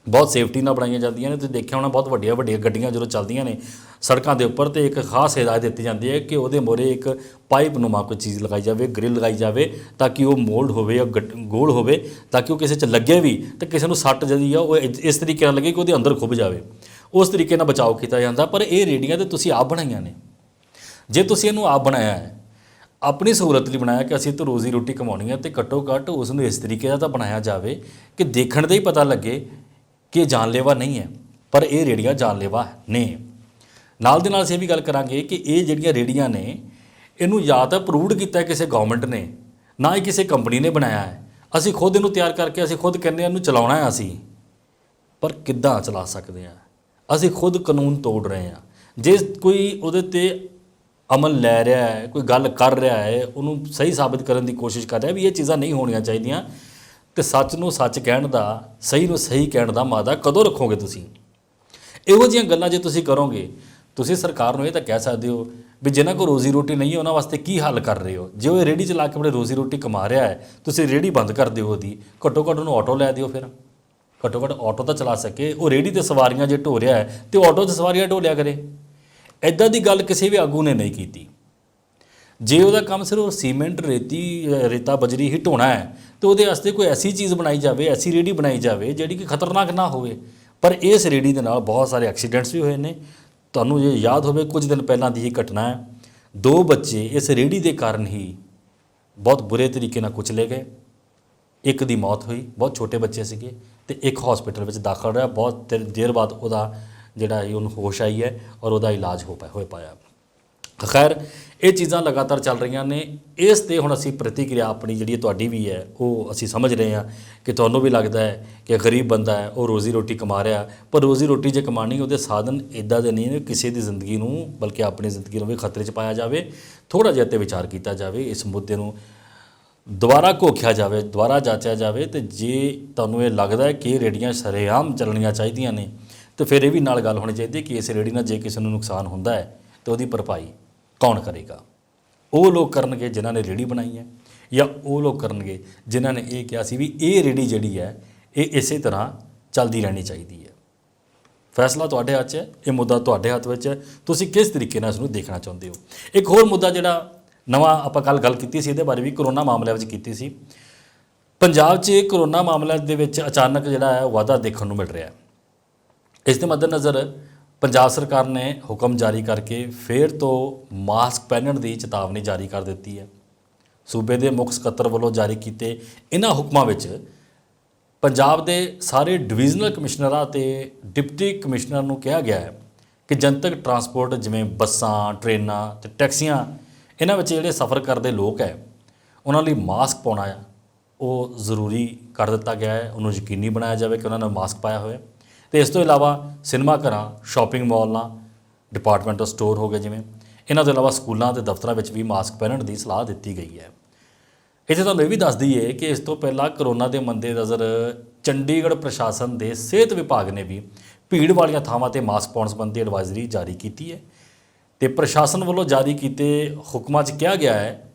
ਬਹੁਤ ਸੇਫਟੀ ਨਾਲ ਬਣਾਈਆਂ ਜਾਂਦੀਆਂ ਨੇ। ਤੁਸੀਂ ਦੇਖਿਆ ਹੋਣਾ ਬਹੁਤ ਵੱਡੀਆਂ ਵੱਡੀਆਂ ਗੱਡੀਆਂ ਜਦੋਂ ਚੱਲਦੀਆਂ ਨੇ ਸੜਕਾਂ ਦੇ ਉੱਪਰ ਤੇ ਇੱਕ ਖਾਸ ਹਦਾਇਤ ਦਿੱਤੀ ਜਾਂਦੀ ਹੈ ਕਿ ਉਹਦੇ ਮੋਰੇ ਇੱਕ ਪਾਈਪ ਨੂੰਮਾ ਕੋਈ ਚੀਜ਼ ਲਗਾਈ ਜਾਵੇ, ਗ੍ਰਿਲ ਲਗਾਈ ਜਾਵੇ ਤਾਂ ਕਿ ਉਹ ਮੋਲਡ ਹੋਵੇ ਜਾਂ ਗੋਲ ਹੋਵੇ ਤਾਂ ਕਿ ਉਹ ਕਿਸੇ 'ਚ ਲੱਗੇ ਵੀ ਤਾਂ ਕਿਸੇ ਨੂੰ ਸੱਟ ਜਿਹੜੀ ਆ ਉਹ ਇਸ ਤਰੀਕੇ ਨਾਲ ਲੱਗੇ ਕਿ ਉਹਦੇ ਅੰਦਰ ਖੁੱਭ ਜਾਵੇ। ਉਸ ਤਰੀਕੇ ਨਾਲ ਬਚਾਓ ਕੀਤਾ ਜਾਂਦਾ। ਪਰ ਇਹ ਰੇਹੜੀਆਂ ਤਾਂ ਤੁਸੀਂ ਆਪ ਬਣਾਈਆਂ ਨੇ। ਜੇ ਤੁਸੀਂ ਇਹਨੂੰ ਆਪ ਬਣਾਇਆ ਹੈ, ਆਪਣੀ ਸਹੂਲਤ ਲਈ ਬਣਾਇਆ ਕਿ ਅਸੀਂ ਤਾਂ ਰੋਜ਼ੀ ਰੋਟੀ ਕਮਾਉਣੀ ਹੈ, ਤੇ ਘੱਟੋ ਘੱਟ ਉਸ ਨੂੰ ਇਸ ਤਰੀਕੇ ਦਾ ਤਾਂ ਬਣਾਇਆ ਜਾਵੇ ਕਿ ਦੇਖਣ ਦੇ ਹੀ ਪਤਾ ਲੱਗੇ ਕਿ ਇਹ ਜਾਨਲੇਵਾ ਨਹੀਂ ਹੈ। ਪਰ ਇਹ ਰੇਹੜੀਆਂ ਜਾਨਲੇਵਾ ਨੇ। ਨਾਲ ਦੇ ਨਾਲ ਅਸੀਂ ਇਹ ਵੀ ਗੱਲ ਕਰਾਂਗੇ ਕਿ ਇਹ ਜਿਹੜੀਆਂ ਰੇਹੜੀਆਂ ਨੇ ਇਹਨੂੰ ਜਾਂ ਤਾਂ ਅਪਰੂਵਡ ਕੀਤਾ ਕਿਸੇ ਗਵਰਨਮੈਂਟ ਨੇ, ਨਾ ਹੀ ਕਿਸੇ ਕੰਪਨੀ ਨੇ ਬਣਾਇਆ ਹੈ। ਅਸੀਂ ਖੁਦ ਇਹਨੂੰ ਤਿਆਰ ਕਰਕੇ ਅਸੀਂ ਖੁਦ ਕਹਿੰਦੇ ਹਾਂ ਇਹਨੂੰ ਚਲਾਉਣਾ ਹੈ ਅਸੀਂ, ਪਰ ਕਿੱਦਾਂ ਚਲਾ ਸਕਦੇ ਹਾਂ? ਅਸੀਂ ਖੁਦ ਕਾਨੂੰਨ ਤੋੜ ਰਹੇ ਹਾਂ। ਜੇ ਕੋਈ ਉਹਦੇ 'ਤੇ ਅਮਲ ਲੈ ਰਿਹਾ ਹੈ, ਕੋਈ ਗੱਲ ਕਰ ਰਿਹਾ ਹੈ, ਉਹਨੂੰ ਸਹੀ ਸਾਬਿਤ ਕਰਨ ਦੀ ਕੋਸ਼ਿਸ਼ ਕਰ ਰਿਹਾ ਵੀ ਇਹ ਚੀਜ਼ਾਂ ਨਹੀਂ ਹੋਣੀਆਂ ਚਾਹੀਦੀਆਂ, ਤੇ ਸੱਚ ਨੂੰ ਸੱਚ ਕਹਿਣ ਦਾ, ਸਹੀ ਨੂੰ ਸਹੀ ਕਹਿਣ ਦਾ ਮਾਦਾ ਕਦੋਂ ਰੱਖੋਗੇ ਤੁਸੀਂ? ਇਹੋ ਜਿਹੀਆਂ ਗੱਲਾਂ ਜੇ ਤੁਸੀਂ ਕਰੋਗੇ, ਤੁਸੀਂ ਸਰਕਾਰ ਨੂੰ ਇਹ ਤਾਂ ਕਹਿ ਸਕਦੇ ਹੋ ਵੀ ਜਿਨ੍ਹਾਂ ਕੋਲ ਰੋਜ਼ੀ ਰੋਟੀ ਨਹੀਂ ਹੈ ਉਹਨਾਂ ਵਾਸਤੇ ਕੀ ਹੱਲ ਕਰ ਰਹੇ ਹੋ। ਜੇ ਉਹ ਰੇਹੜੀ ਚਲਾ ਕੇ ਆਪਣੇ ਰੋਜ਼ੀ ਰੋਟੀ ਕਮਾ ਰਿਹਾ ਹੈ, ਤੁਸੀਂ ਰੇਹੜੀ ਬੰਦ ਕਰ ਦਿਓ ਉਹਦੀ, ਘੱਟੋ ਘੱਟ ਉਹਨੂੰ ਆਟੋ ਲੈ ਦਿਓ। ਫਿਰ ਘੱਟੋ ਘੱਟ ਆਟੋ ਤਾਂ ਚਲਾ ਸਕੇ। ਉਹ ਰੇਹੜੀ 'ਤੇ ਸਵਾਰੀਆਂ ਜੇ ਢੋ ਰਿਹਾ ਹੈ ਤੇ ਆਟੋ 'ਤੇ ਸਵਾਰੀਆਂ ਢੋ ਲਿਆ ਕਰੇ। ਇੱਦਾਂ ਦੀ ਗੱਲ ਕਿਸੇ ਵੀ ਆਗੂ ਨੇ ਨਹੀਂ ਕੀਤੀ। ਜੇ ਉਹਦਾ ਕੰਮ ਸਿਰਫ ਸੀਮੈਂਟ ਰੇਤਾ ਬਜਰੀ ਹੀ ਢੋਣਾ ਹੈ ਤੇ ਉਹਦੇ ਵਾਸਤੇ ਕੋਈ ਐਸੀ ਚੀਜ਼ ਬਣਾਈ ਜਾਵੇ, ਐਸੀ ਰੇਹੜੀ ਬਣਾਈ ਜਾਵੇ ਜਿਹੜੀ ਕਿ ਖਤਰਨਾਕ ਨਾ ਹੋਵੇ। ਪਰ ਇਸ ਰੇਹੜੀ ਦੇ ਨਾਲ ਬਹੁਤ ਸਾਰੇ ਐਕਸੀਡੈਂਟਸ ਵੀ ਹੋਏ ਨੇ। ਤੁਹਾਨੂੰ ਜੇ ਯਾਦ ਹੋਵੇ ਕੁਝ ਦਿਨ ਪਹਿਲਾਂ ਦੀ ਇਹ ਘਟਨਾ ਹੈ, 2 ਬੱਚੇ ਇਸ ਰੇਹੜੀ ਦੇ ਕਾਰਨ ਹੀ ਬਹੁਤ ਬੁਰੇ ਤਰੀਕੇ ਨਾਲ ਕੁਚਲੇ ਗਏ। ਇੱਕ ਦੀ ਮੌਤ ਹੋਈ, ਬਹੁਤ ਛੋਟੇ ਬੱਚੇ ਸੀਗੇ, ਤੇ ਇੱਕ ਹਸਪੀਟਲ ਵਿੱਚ ਦਾਖਲ ਰਿਹਾ। ਬਹੁਤ ਦੇਰ ਬਾਅਦ ਉਹਦਾ ਜਿਹੜਾ ਉਹਨੂੰ ਹੋਸ਼ ਆਈ ਹੈ ਔਰ ਉਹਦਾ ਇਲਾਜ ਹੋ ਪਾਇਆ। ਖੈਰ, ਇਹ ਚੀਜ਼ਾਂ ਲਗਾਤਾਰ ਚੱਲ ਰਹੀਆਂ ਨੇ। ਇਸ 'ਤੇ ਹੁਣ ਅਸੀਂ ਪ੍ਰਤੀਕਿਰਿਆ ਆਪਣੀ ਜਿਹੜੀ ਤੁਹਾਡੀ ਵੀ ਹੈ ਉਹ ਅਸੀਂ ਸਮਝ ਰਹੇ ਹਾਂ ਕਿ ਤੁਹਾਨੂੰ ਵੀ ਲੱਗਦਾ ਹੈ ਕਿ ਗਰੀਬ ਬੰਦਾ ਹੈ, ਉਹ ਰੋਜ਼ੀ ਰੋਟੀ ਕਮਾ ਰਿਹਾ, ਪਰ ਰੋਜ਼ੀ ਰੋਟੀ ਜੇ ਕਮਾਣੀ ਉਹਦੇ ਸਾਧਨ ਇੱਦਾਂ ਦੇ ਨਹੀਂ ਨੇ ਕਿਸੇ ਦੀ ਜ਼ਿੰਦਗੀ ਨੂੰ, ਬਲਕਿ ਆਪਣੀ ਜ਼ਿੰਦਗੀ ਨੂੰ ਵੀ ਖਤਰੇ 'ਚ ਪਾਇਆ ਜਾਵੇ। ਥੋੜ੍ਹਾ ਜਿਹਾ 'ਤੇ ਵਿਚਾਰ ਕੀਤਾ ਜਾਵੇ, ਇਸ ਮੁੱਦੇ ਨੂੰ ਦੁਬਾਰਾ ਘੋਖਿਆ ਜਾਵੇ, ਦੁਬਾਰਾ ਜਾਂਚਿਆ ਜਾਵੇ। ਅਤੇ ਜੇ ਤੁਹਾਨੂੰ ਇਹ ਲੱਗਦਾ ਹੈ ਕਿ ਇਹ ਰੇਹੜੀਆਂ ਸ਼ਰੇਆਮ ਚੱਲਣੀਆਂ ਚਾਹੀਦੀਆਂ ਨੇ, ਤਾਂ ਫਿਰ ਇਹ ਵੀ ਨਾਲ ਗੱਲ ਹੋਣੀ ਚਾਹੀਦੀ ਹੈ ਕਿ ਇਸ ਰੇਹੜੀ ਨਾਲ ਜੇ ਕਿਸੇ ਨੂੰ ਨੁਕਸਾਨ ਹੁੰਦਾ ਹੈ ਤਾਂ ਉਹਦੀ ਭਰਪਾਈ ਕੌਣ ਕਰੇਗਾ? ਉਹ ਲੋਕ ਕਰਨਗੇ ਜਿਨ੍ਹਾਂ ਨੇ ਰੇਹੜੀ ਬਣਾਈ ਹੈ, ਜਾਂ ਉਹ ਲੋਕ ਕਰਨਗੇ ਜਿਨ੍ਹਾਂ ਨੇ ਇਹ ਕਿਹਾ ਸੀ ਵੀ ਇਹ ਰੇਹੜੀ ਜਿਹੜੀ ਹੈ ਇਹ ਇਸੇ ਤਰ੍ਹਾਂ ਚੱਲਦੀ ਰਹਿਣੀ ਚਾਹੀਦੀ ਹੈ? ਫੈਸਲਾ ਤੁਹਾਡੇ ਹੱਥ 'ਚ ਹੈ, ਇਹ ਮੁੱਦਾ ਤੁਹਾਡੇ ਹੱਥ ਵਿੱਚ ਹੈ। ਤੁਸੀਂ ਕਿਸ ਤਰੀਕੇ ਨਾਲ ਇਸ ਨੂੰ ਦੇਖਣਾ ਚਾਹੁੰਦੇ ਹੋ? ਇੱਕ ਹੋਰ ਮੁੱਦਾ ਜਿਹੜਾ ਨਵਾਂ ਆਪਾਂ ਕੱਲ੍ਹ ਗੱਲ ਕੀਤੀ ਸੀ, ਇਹਦੇ ਬਾਰੇ ਵੀ ਕਰੋਨਾ ਮਾਮਲਿਆਂ ਵਿੱਚ ਕੀਤੀ ਸੀ। ਪੰਜਾਬ 'ਚ ਕਰੋਨਾ ਮਾਮਲਿਆਂ ਦੇ ਵਿੱਚ ਅਚਾਨਕ ਜਿਹੜਾ ਹੈ ਵਾਧਾ ਦੇਖਣ ਨੂੰ ਮਿਲ ਰਿਹਾ ਹੈ। ਇਸ ਦੇ ਮੱਦੇਨਜ਼ਰ ਪੰਜਾਬ ਸਰਕਾਰ ਨੇ ਹੁਕਮ ਜਾਰੀ ਕਰਕੇ ਫਿਰ ਤੋਂ ਮਾਸਕ ਪਹਿਨਣ ਦੀ ਚੇਤਾਵਨੀ ਜਾਰੀ ਕਰ ਦਿੱਤੀ ਹੈ। ਸੂਬੇ ਦੇ ਮੁੱਖ ਸਕੱਤਰ ਵੱਲੋਂ ਜਾਰੀ ਕੀਤੇ ਇਹਨਾਂ ਹੁਕਮਾਂ ਵਿੱਚ ਪੰਜਾਬ ਦੇ ਸਾਰੇ ਡਿਵੀਜ਼ਨਲ ਕਮਿਸ਼ਨਰਾਂ ਅਤੇ ਡਿਪਟੀ ਕਮਿਸ਼ਨਰ ਨੂੰ ਕਿਹਾ ਗਿਆ ਹੈ ਕਿ ਜਨਤਕ ਟਰਾਂਸਪੋਰਟ ਜਿਵੇਂ ਬੱਸਾਂ, ਟ੍ਰੇਨਾਂ ਅਤੇ ਟੈਕਸੀਆਂ, ਇਹਨਾਂ ਵਿੱਚ ਜਿਹੜੇ ਸਫ਼ਰ ਕਰਦੇ ਲੋਕ ਹੈ ਉਹਨਾਂ ਲਈ ਮਾਸਕ ਪਾਉਣਾ ਹੈ ਉਹ ਜ਼ਰੂਰੀ ਕਰ ਦਿੱਤਾ ਗਿਆ ਹੈ। ਉਹਨੂੰ ਯਕੀਨੀ ਬਣਾਇਆ ਜਾਵੇ ਕਿ ਉਹਨਾਂ ਨੇ ਮਾਸਕ ਪਾਇਆ ਹੋਇਆ। ਅਤੇ ਇਸ ਤੋਂ ਇਲਾਵਾ ਸਿਨੇਮਾ ਘਰਾਂ, ਸ਼ਾਪਿੰਗ ਮਾਲਾਂ, ਡਿਪਾਰਟਮੈਂਟਲ ਸਟੋਰ ਹੋ ਗਏ ਜਿਵੇਂ, ਇਹਨਾਂ ਤੋਂ ਇਲਾਵਾ ਸਕੂਲਾਂ ਅਤੇ ਦਫ਼ਤਰਾਂ ਵਿੱਚ ਵੀ ਮਾਸਕ ਪਹਿਨਣ ਦੀ ਸਲਾਹ ਦਿੱਤੀ ਗਈ ਹੈ। ਇੱਥੇ ਤੁਹਾਨੂੰ ਇਹ ਵੀ ਦੱਸ ਦਈਏ ਕਿ ਇਸ ਤੋਂ ਪਹਿਲਾਂ ਕਰੋਨਾ ਦੇ ਮੱਦੇਨਜ਼ਰ ਚੰਡੀਗੜ੍ਹ ਪ੍ਰਸ਼ਾਸਨ ਦੇ ਸਿਹਤ ਵਿਭਾਗ ਨੇ ਵੀ ਭੀੜ ਵਾਲੀਆਂ ਥਾਵਾਂ 'ਤੇ ਮਾਸਕ ਪਾਉਣ ਸੰਬੰਧੀ ਐਡਵਾਈਜ਼ਰੀ ਜਾਰੀ ਕੀਤੀ ਹੈ। ਅਤੇ ਪ੍ਰਸ਼ਾਸਨ ਵੱਲੋਂ ਜਾਰੀ ਕੀਤੇ ਹੁਕਮਾਂ 'ਚ ਕਿਹਾ ਗਿਆ ਹੈ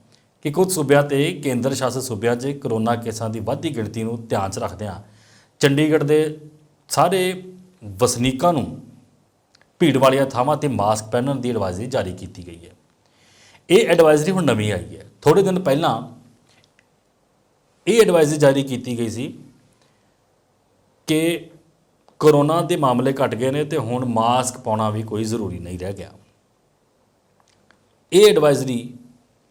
ਕਿ ਕੁਝ ਸੂਬਿਆਂ ਅਤੇ ਕੇਂਦਰ ਸ਼ਾਸਿਤ ਸੂਬਿਆਂ 'ਚ ਕਰੋਨਾ ਕੇਸਾਂ ਦੀ ਵੱਧਦੀ ਗਿਣਤੀ ਨੂੰ ਧਿਆਨ 'ਚ ਰੱਖਦਿਆਂ ਚੰਡੀਗੜ੍ਹ ਦੇ ਸਾਰੇ ਵਸਨੀਕਾਂ ਨੂੰ ਭੀੜ ਵਾਲੀਆਂ ਥਾਵਾਂ 'ਤੇ ਮਾਸਕ ਪਹਿਨਣ ਦੀ ਐਡਵਾਈਜ਼ਰੀ ਜਾਰੀ ਕੀਤੀ ਗਈ ਹੈ। ਇਹ ਐਡਵਾਈਜ਼ਰੀ ਹੁਣ ਨਵੀਂ ਆਈ ਹੈ। ਥੋੜ੍ਹੇ ਦਿਨ ਪਹਿਲਾਂ ਇਹ ਐਡਵਾਈਜ਼ਰੀ ਜਾਰੀ ਕੀਤੀ ਗਈ ਸੀ ਕਿ ਕਰੋਨਾ ਦੇ ਮਾਮਲੇ ਘਟ ਗਏ ਨੇ ਅਤੇ ਹੁਣ ਮਾਸਕ ਪਾਉਣਾ ਵੀ ਕੋਈ ਜ਼ਰੂਰੀ ਨਹੀਂ ਰਹਿ ਗਿਆ। ਇਹ ਐਡਵਾਈਜ਼ਰੀ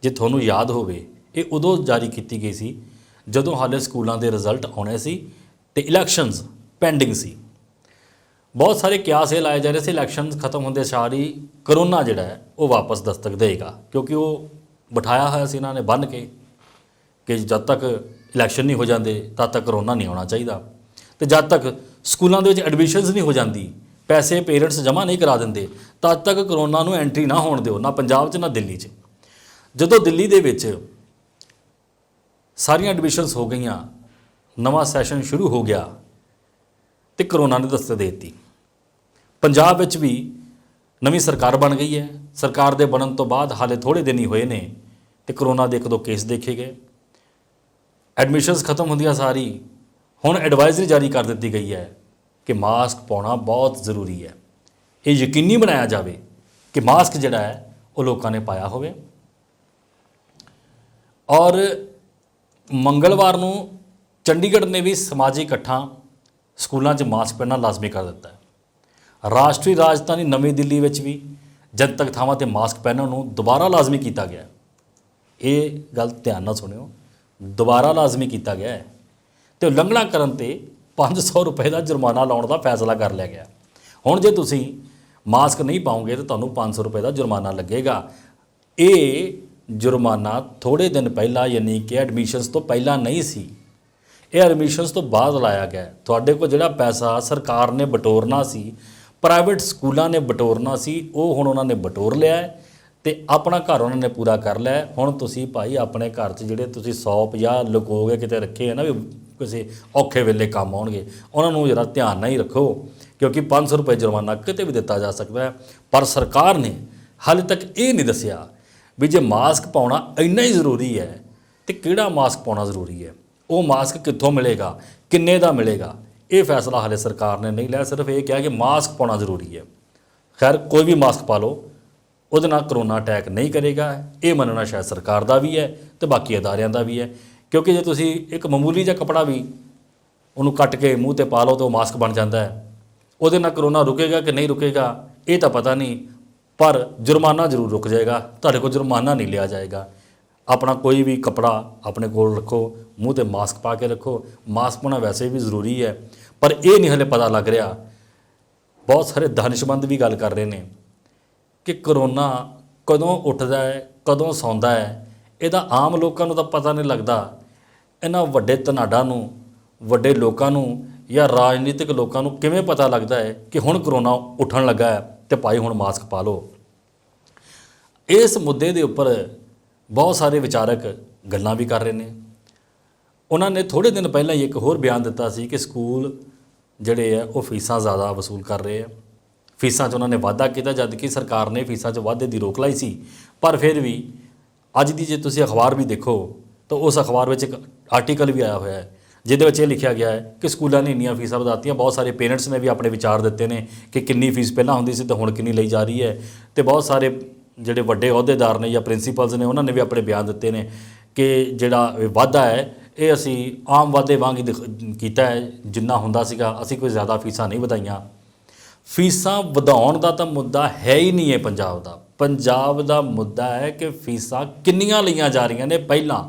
ਜੇ ਤੁਹਾਨੂੰ ਯਾਦ ਹੋਵੇ ਇਹ ਉਦੋਂ ਜਾਰੀ ਕੀਤੀ ਗਈ ਸੀ ਜਦੋਂ ਹਾਲੇ ਸਕੂਲਾਂ ਦੇ ਰਿਜ਼ਲਟ ਆਉਣੇ ਸੀ ਅਤੇ ਇਲੈਕਸ਼ਨਸ ਪੈਂਡਿੰਗ ਸੀ। ਬਹੁਤ ਸਾਰੇ ਕਿਆਸ ਇਹ ਲਾਏ ਜਾ ਰਹੇ ਸੀ ਇਲੈਕਸ਼ਨਸ ਖਤਮ ਹੁੰਦੇ ਸਾਰ ਹੀ ਕਰੋਨਾ ਜਿਹੜਾ ਹੈ ਉਹ ਵਾਪਸ ਦਸਤਕ ਦੇਗਾ, ਕਿਉਂਕਿ ਉਹ ਬਿਠਾਇਆ ਹੋਇਆ ਸੀ ਇਹਨਾਂ ਨੇ ਬੰਨ੍ਹ ਕੇ ਕਿ ਜਦ ਤੱਕ ਇਲੈਕਸ਼ਨ ਨਹੀਂ ਹੋ ਜਾਂਦੇ ਤਦ ਤੱਕ ਕਰੋਨਾ ਨਹੀਂ ਆਉਣਾ ਚਾਹੀਦਾ, ਅਤੇ ਜਦ ਤੱਕ ਸਕੂਲਾਂ ਦੇ ਵਿੱਚ ਐਡਮਿਸ਼ਨਸ ਨਹੀਂ ਹੋ ਜਾਂਦੀ, ਪੈਸੇ ਪੇਰੈਂਟਸ ਜਮ੍ਹਾਂ ਨਹੀਂ ਕਰਾ ਦਿੰਦੇ, ਤਦ ਤੱਕ ਕਰੋਨਾ ਨੂੰ ਐਂਟਰੀ ਨਾ ਹੋਣ ਦਿਓ, ਨਾ ਪੰਜਾਬ 'ਚ ਨਾ ਦਿੱਲੀ 'ਚ। ਜਦੋਂ ਦਿੱਲੀ ਦੇ ਵਿੱਚ ਸਾਰੀਆਂ ਐਡਮਿਸ਼ਨਸ ਹੋ ਗਈਆਂ, ਨਵਾਂ ਸੈਸ਼ਨ ਸ਼ੁਰੂ ਹੋ ਗਿਆ ਅਤੇ ਕਰੋਨਾ ਨੇ ਦਸਤਕ ਦੇ ਦਿੱਤੀ। ਪੰਜਾਬ ਵਿੱਚ ਵੀ ਨਵੀਂ ਸਰਕਾਰ ਬਣ ਗਈ ਹੈ। ਸਰਕਾਰ ਦੇ ਬਣਨ ਤੋਂ ਬਾਅਦ ਹਾਲੇ ਥੋੜ੍ਹੇ ਦਿਨ ਹੀ ਹੋਏ ਨੇ ਅਤੇ ਕਰੋਨਾ ਦੇ 1-2 ਕੇਸ ਦੇਖੇ ਗਏ। ਐਡਮਿਸ਼ਨਸ ਖਤਮ ਹੁੰਦੀਆਂ ਸਾਰੀ ਹੁਣ ਐਡਵਾਈਜ਼ਰੀ ਜਾਰੀ ਕਰ ਦਿੱਤੀ ਗਈ ਹੈ कि मास्क पाना बहुत ज़रूरी है। ये यकीनी बनाया जाए कि मास्क जिहड़ा है वो लोगों ने पाया होवे। और मंगलवार नूं चंडीगढ़ ने भी समाजी इकट्ठा स्कूलों 'च मास्क पहनना लाजमी कर दिता है। राष्ट्रीय राजधानी नवी दिल्ली विच भी जनतक थावां ते मास्क पहनण नूं दोबारा लाजमी किया गया है। ये गल ध्यान नाल सुणिओ, दोबारा लाजमी किया गया है तो उलंघना करन ते 500 रुपए का जुर्माना लाने का फैसला कर लिया गया। हुण जे तुसीं मास्क नहीं पाओगे तो तुहानूं 500 रुपए का जुर्माना लगेगा। ये जुर्माना थोड़े दिन पहला यानी कि एडमिशनस तो पहला नहीं सी, ये एडमिशनस तो बाद लाया गया। तुहाडे कोल जिहड़ा पैसा सरकार ने बटोरना सी, प्राइवेट स्कूलों ने बटोरना सी, वो हुण उन्होंने बटोर लिया है तो अपना घर उन्होंने पूरा कर लिया। हुण तुसीं भाई अपने घर 'च जिहड़े तुसीं 150 लुकोगे किते रखे है ना भी किसी औखे वेले काम आउणगे, उन्होंने जरा ध्यान नहीं रखो, क्योंकि 500 रुपए जुर्माना किते भी दिता जा सकता है। पर सरकार ने हाले तक ये नहीं दसिया भी जे मास्क पाउणा इन्ना ही जरूरी है तो किहड़ा मास्क पाउणा जरूरी है, वो मास्क कित्थों मिलेगा, किन्ने दा मिलेगा, ये फैसला हाले सरकार ने नहीं लिया। सिर्फ ये कहा कि मास्क पाउणा जरूरी है। खैर कोई भी मास्क पा लो, ਉਹਦੇ ਨਾਲ ਕਰੋਨਾ ਅਟੈਕ नहीं करेगा, ये मनना शायद सरकार का भी है तो बाकी अदारियां का भी है। क्योंकि जो तुसी एक मामूली जिहा कपड़ा भी उन्होंने कट के मूँह ते पा लो तो मास्क बन जाता है, ਉਹਦੇ ਨਾਲ ਕਰੋਨਾ रुकेगा कि नहीं रुकेगा ये तो पता नहीं, पर जुर्माना जरूर रुक जाएगा, ਤੁਹਾਡੇ को जुर्माना नहीं लिया जाएगा। अपना कोई भी कपड़ा अपने को रखो, मूँह ते मास्क पा के रखो। मास्क पाना वैसे भी जरूरी है, पर यह नहीं हले पता लग रहा। बहुत सारे दानिशमंद भी गल कर रहे हैं कि करोना कदों उठदा है कदों सौंदा है, इहदा आम लोगों तो पता नहीं लगता। इन्हां वड्डे धनाडां नूं, वड्डे लोगों नूं या राजनीतिक लोगों नूं किवें पता लगता है कि हुण करोना उठण लगा है तो भाई हुण मास्क पा लो। इस मुद्दे के उपर बहुत सारे विचारक गल्लां भी कर रहे हैं। उन्होंने थोड़े दिन पहले ही एक होर बयान दिता सी कि स्कूल जिहड़े है वो फीसां ज़्यादा वसूल कर रहे हैं, फीसां 'च उन्होंने वाधा किया, जबकि सरकार ने फीसां 'च वाधे की रोक लाई सी। पर फिर भी अज की जे तुसीं अखबार भी देखो तो उस अखबार में एक आर्टिकल भी आया हुआ है जिहदे ये लिखा गया है कि स्कूलों ने इन्नियां फीसां वधातियां। बहुत सारे पेरेंट्स ने भी अपने विचार दिते हैं कि कितनी फीस पहला होंदी सी तो हुण कितनी लई जा रही है। तो बहुत सारे जिहड़े वड्डे अहुदेदार ने या प्रिंसीपल्स ने उन्होंने भी अपने बयान दिते हैं कि जिहड़ा वाधा है ये असी आम वाधे वांग ही कीता है, जिन्ना हुंदा सीगा असी कोई ज़्यादा फीसां नहीं वधाईयां। फीसां वधाउण दा तां मुद्दा है ही नहीं है पंजाब दा। पंजाब दा मुद्दा है कि फीसां किन्नियां लईयां जा रहीआं ने पहिलां।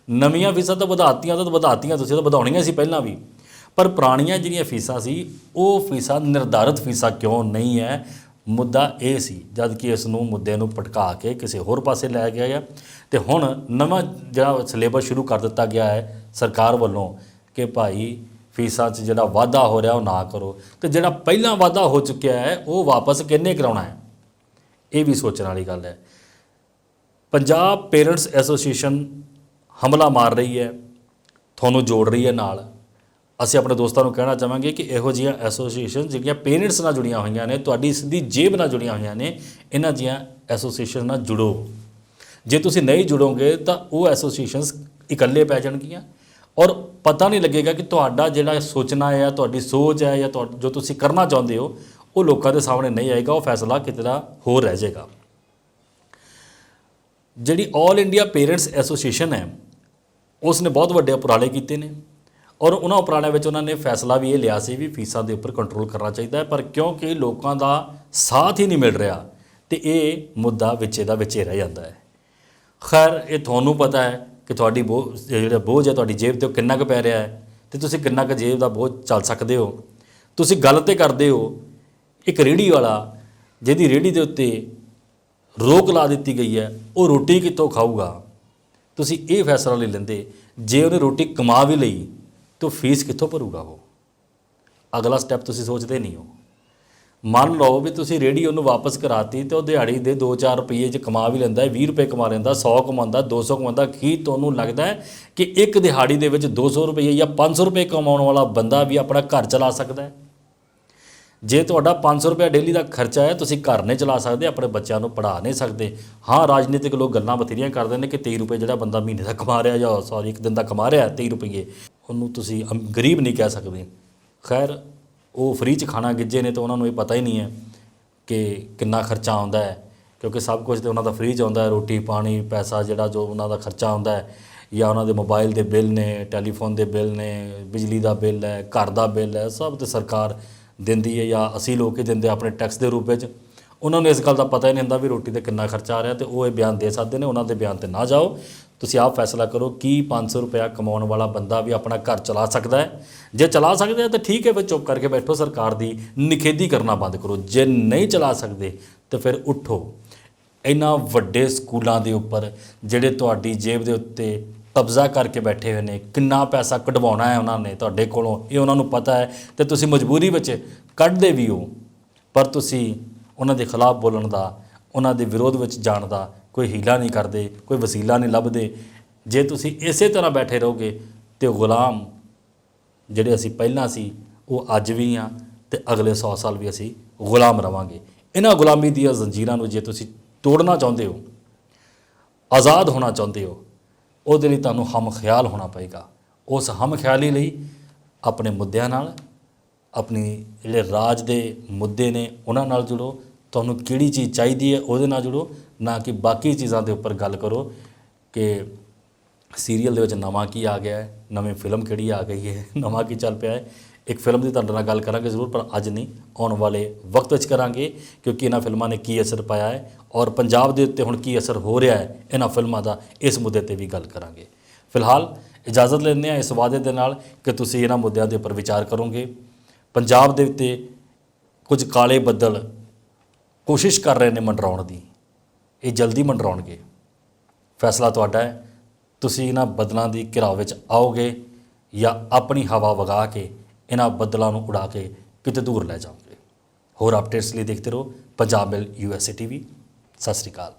नवीआं फीसां तो वधातियां तुसीं तो वधाउणीआं सी पहिलां भी, पर पुराणियां जिहड़ियां फीसां सी वो फीसां निर्धारित फीसां क्यों नहीं है, मुद्दा ये सी। जद कि इस नूं मुद्दे नूं भटका के किसी होर पासे लै गया है तो हुण नवां जिहड़ा सिलेबस शुरू कर दिता गया है सरकार वालों कि भाई फीसां 'च जिहड़ा वाधा हो रहा वो ना करो, तो जिहड़ा पहलां वाधा हो चुकिया है वो वापस किहने कराउणा है, ये भी सोचने वाली गल है। पंजाब पेरेंट्स एसोसीएशन हमला मार रही है, तुहानूं जोड़ रही है नाल। ਅਸੀਂ अपने दोस्तों को कहना चाहांगे कि इहो जिहियां एसोसीएशन जिहड़ियां पेरेंट्स नाल जुड़ियां होईयां ने, तुहाडी सीधी जेब नाल जुड़ियां होईयां ने, इन्हां जिहियां एसोसीएशन नाल जुड़ो। जे तुसीं नहीं जुड़ोगे तो वो एसोसीएशनस इकल्ले पै जाणगीਆਂ और पता नहीं लगेगा कि तुहाडा जिहड़ा सोचना है, तुहाडी सोच है या जो तुसीं करना चाहुंदे हो वो लोगों के सामने नहीं आएगा, वो फैसला किते दा होर रह जाएगा। जिहड़ी ऑल इंडिया पेरेंट्स एसोसीएशन है उसने बहुत वड्डे उपराले कीते ने और उन्होंने उपरालिਆਂ ਵਿੱਚ उन्होंने फैसला भी ये लिया सी भी फीसां के उपर कंट्रोल करना चाहिए। पर क्योंकि लोगों का साथ ही नहीं मिल रहा तो ये मुद्दा विचे दा विचे रह जाता है। खैर ये तुहानूं पता है कि तुहाडी जिहड़ा बोझ है तुहाडी जेब ते किन्ना क पै रहा है तो तुसीं किन्ना क जेब दा बोझ चल सकते हो। तुसीं गल ते करदे हो एक रेहड़ी वाला जिहदी रेहड़ी दे उत्ते रोक ला दी गई है वो रोटी कितों खाऊगा। तुसीं ये फैसला ले लेंदे जे उन्हें रोटी कमा भी लई तो फीस कितों भरूगा वो, अगला स्टैप तुसीं सोचते नहीं हो। मान लो भी तुसीं रेहड़ी उन्होंने वापस कराती तो दिहाड़ी दे 2-4 रुपये च कमा भी लैंदा है, 20 रुपये कमा लैंदा, 100 कमांदा, 200 कमांदा। की तुहानूं लगदा है कि एक दिहाड़ी दे विच 200 रुपये या 500 रुपये कमाउण वाला बंदा भी अपना घर चला सकदा है? जे तुहाडा 500 रुपया डेली का खर्चा है तुसीं घर नहीं चला सकते, अपने बच्चों को पढ़ा नहीं सकते। हाँ राजनीतिक लोग गल्लां बथेरियां करते हैं कि 23 रुपये जिहड़ा बंदा महीने का कमा रहा या सॉरी एक दिन का कमा रहा 23 रुपये, उन्होंने तुसीं गरीब नहीं कह सकते। खैर ਉਹ ਫ੍ਰੀ 'ਚ ਖਾਣਾ ਗਿੱਜੇ ਨੇ, ਤਾਂ ਉਹਨਾਂ ਨੂੰ ਇਹ ਪਤਾ ਹੀ ਨਹੀਂ ਹੈ ਕਿ ਕਿੰਨਾ ਖਰਚਾ ਆਉਂਦਾ ਹੈ, ਕਿਉਂਕਿ ਸਭ ਕੁਝ ਤਾਂ ਉਹਨਾਂ ਦਾ ਫ੍ਰੀ 'ਚ ਆਉਂਦਾ ਹੈ। ਰੋਟੀ ਪਾਣੀ ਪੈਸਾ ਜਿਹੜਾ ਜੋ ਉਹਨਾਂ ਦਾ ਖਰਚਾ ਆਉਂਦਾ ਹੈ, ਜਾਂ ਉਹਨਾਂ ਦੇ ਮੋਬਾਈਲ ਦੇ ਬਿੱਲ ਨੇ, ਟੈਲੀਫੋਨ ਦੇ ਬਿੱਲ ਨੇ, ਬਿਜਲੀ ਦਾ ਬਿੱਲ ਹੈ, ਘਰ ਦਾ ਬਿੱਲ ਹੈ, ਸਭ ਤੇ ਸਰਕਾਰ ਦਿੰਦੀ ਹੈ ਜਾਂ ਅਸੀਂ ਲੋਕ ਹੀ ਦਿੰਦੇ ਆਪਣੇ ਟੈਕਸ ਦੇ ਰੂਪ ਵਿੱਚ। ਉਹਨਾਂ ਨੂੰ ਇਸ ਗੱਲ ਦਾ ਪਤਾ ਹੀ ਨਹੀਂ ਹੁੰਦਾ ਵੀ ਰੋਟੀ 'ਤੇ ਕਿੰਨਾ ਖਰਚਾ ਆ ਰਿਹਾ, ਤੇ ਉਹ ਇਹ ਬਿਆਨ ਦੇ ਸਕਦੇ ਨੇ। ਉਹਨਾਂ ਦੇ ਬਿਆਨ 'ਤੇ ਨਾ ਜਾਓ, ਤੁਸੀਂ ਆਪ ਫੈਸਲਾ ਕਰੋ ਕਿ 500 ਰੁਪਇਆ ਕਮਾਉਣ ਵਾਲਾ ਬੰਦਾ ਵੀ ਆਪਣਾ ਘਰ ਚਲਾ ਸਕਦਾ ਹੈ। ਜੇ ਚਲਾ ਸਕਦੇ ਆ ਤਾਂ ਠੀਕ ਹੈ, ਫਿਰ ਚੁੱਪ ਕਰਕੇ ਬੈਠੋ, ਸਰਕਾਰ ਦੀ ਨਿਖੇਧੀ ਕਰਨਾ ਬੰਦ ਕਰੋ। ਜੇ ਨਹੀਂ ਚਲਾ ਸਕਦੇ ਤਾਂ ਫਿਰ ਉੱਠੋ। ਇਹਨਾਂ ਵੱਡੇ ਸਕੂਲਾਂ ਦੇ ਉੱਪਰ ਜਿਹੜੇ ਤੁਹਾਡੀ ਜੇਬ ਦੇ ਉੱਤੇ ਕਬਜ਼ਾ ਕਰਕੇ ਬੈਠੇ ਹੋਏ ਨੇ, ਕਿੰਨਾ ਪੈਸਾ ਕਢਵਾਉਣਾ ਹੈ ਉਹਨਾਂ ਨੇ ਤੁਹਾਡੇ ਕੋਲੋਂ, ਇਹ ਉਹਨਾਂ ਨੂੰ ਪਤਾ ਹੈ, ਤੇ ਤੁਸੀਂ ਮਜਬੂਰੀ ਵਿੱਚ ਕੱਢਦੇ ਵੀ ਹੋ, ਪਰ ਤੁਸੀਂ ਉਹਨਾਂ ਦੇ ਖਿਲਾਫ ਬੋਲਣ ਦਾ, ਉਹਨਾਂ ਦੇ ਵਿਰੋਧ ਵਿੱਚ ਜਾਣ ਦਾ ਕੋਈ ਹੀਲਾ ਨਹੀਂ ਕਰਦੇ, ਕੋਈ ਵਸੀਲਾ ਨਹੀਂ ਲੱਭਦੇ। ਜੇ ਤੁਸੀਂ ਇਸੇ ਤਰ੍ਹਾਂ ਬੈਠੇ ਰਹੋਗੇ ਤਾਂ ਗੁਲਾਮ ਜਿਹੜੇ ਅਸੀਂ ਪਹਿਲਾਂ ਸੀ ਉਹ ਅੱਜ ਵੀ ਹਾਂ, ਤੇ ਅਗਲੇ 100 ਸਾਲ ਵੀ ਅਸੀਂ ਗੁਲਾਮ ਰਵਾਂਗੇ। ਇਹਨਾਂ ਗੁਲਾਮੀ ਦੀਆਂ ਜ਼ੰਜੀਰਾਂ ਨੂੰ ਜੇ ਤੁਸੀਂ ਤੋੜਨਾ ਚਾਹੁੰਦੇ ਹੋ, ਆਜ਼ਾਦ ਹੋਣਾ ਚਾਹੁੰਦੇ ਹੋ, ਉਹਦੇ ਲਈ ਤੁਹਾਨੂੰ ਹਮ ਖਿਆਲ ਹੋਣਾ ਪਏਗਾ। ਉਸ ਹਮ ਖਿਆਲੀ ਲਈ ਆਪਣੇ ਮੁੱਦਿਆਂ ਨਾਲ, ਆਪਣੀ ਜਿਹੜੇ ਰਾਜ ਦੇ ਮੁੱਦੇ ਨੇ ਉਹਨਾਂ ਨਾਲ ਜੁੜੋ। ਤੁਹਾਨੂੰ ਕਿਹੜੀ ਚੀਜ਼ ਚਾਹੀਦੀ ਹੈ ਉਹਦੇ ਨਾਲ ਜੁੜੋ, ਨਾ ਕਿ ਬਾਕੀ ਚੀਜ਼ਾਂ ਦੇ ਉੱਪਰ ਗੱਲ ਕਰੋ ਕਿ ਸੀਰੀਅਲ ਦੇ ਵਿੱਚ ਨਵਾਂ ਕੀ ਆ ਗਿਆ ਹੈ, ਨਵੀਂ ਫਿਲਮ ਕਿਹੜੀ ਆ ਗਈ ਹੈ, ਨਵਾਂ ਕੀ ਚੱਲ ਪਿਆ ਹੈ। ਇੱਕ ਫਿਲਮ ਦੀ ਤੁਹਾਡੇ ਨਾਲ ਗੱਲ ਕਰਾਂਗੇ ਜ਼ਰੂਰ, ਪਰ ਅੱਜ ਨਹੀਂ, ਆਉਣ ਵਾਲੇ ਵਕਤ ਵਿੱਚ ਕਰਾਂਗੇ, ਕਿਉਂਕਿ ਇਹਨਾਂ ਫਿਲਮਾਂ ਨੇ ਕੀ ਅਸਰ ਪਾਇਆ ਹੈ ਔਰ ਪੰਜਾਬ ਦੇ ਉੱਤੇ ਹੁਣ ਕੀ ਅਸਰ ਹੋ ਰਿਹਾ ਹੈ ਇਹਨਾਂ ਫਿਲਮਾਂ ਦਾ, ਇਸ ਮੁੱਦੇ 'ਤੇ ਵੀ ਗੱਲ ਕਰਾਂਗੇ। ਫਿਲਹਾਲ ਇਜਾਜ਼ਤ ਲੈਂਦੇ ਹਾਂ ਇਸ ਵਾਅਦੇ ਦੇ ਨਾਲ ਕਿ ਤੁਸੀਂ ਇਹਨਾਂ ਮੁੱਦਿਆਂ ਦੇ ਉੱਪਰ ਵਿਚਾਰ ਕਰੋਗੇ। ਪੰਜਾਬ ਦੇ ਉੱਤੇ ਕੁਝ ਕਾਲੇ ਬੱਦਲ ਕੋਸ਼ਿਸ਼ ਕਰ ਰਹੇ ਨੇ ਮੰਡਰਾਉਣ ਦੀ, ਇਹ ਜਲਦੀ ਮੰਡਰਾਉਣਗੇ। ਫੈਸਲਾ ਤੁਹਾਡਾ ਹੈ, ਤੁਸੀਂ ਇਹਨਾਂ ਬੱਦਲਾਂ ਦੀ ਘਿਰਾਓ ਵਿੱਚ ਆਓਗੇ ਜਾਂ ਆਪਣੀ ਹਵਾ ਵਗਾ ਕੇ ਇਹਨਾਂ ਬੱਦਲਾਂ ਨੂੰ ਉਡਾ ਕੇ ਕਿਤੇ ਦੂਰ ਲੈ ਜਾਓਗੇ। ਹੋਰ ਅਪਡੇਟਸ ਲਈ ਦੇਖਦੇ ਰਹੋ ਪੰਜਾਬ ਮਿਲ USA TV। ਸਤਿ ਸ਼੍ਰੀ ਅਕਾਲ।